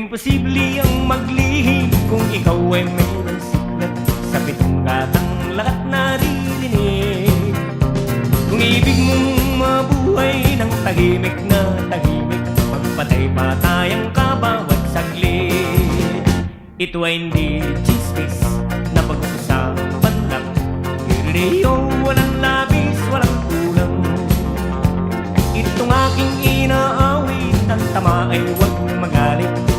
Imposible ang maglihim kung ikaw ay mayroong siklat sa pitong gatang lahat naririnig. Kung ibig mong mabuhay ng tahimik na tahimik, magpatay-patay ang kabawat saglit. Ito ay hindi chismis na pag-uusapan lang, hireo, walang labis, walang kulang. Itong aking inaawit, ang tama ay huwag magalit.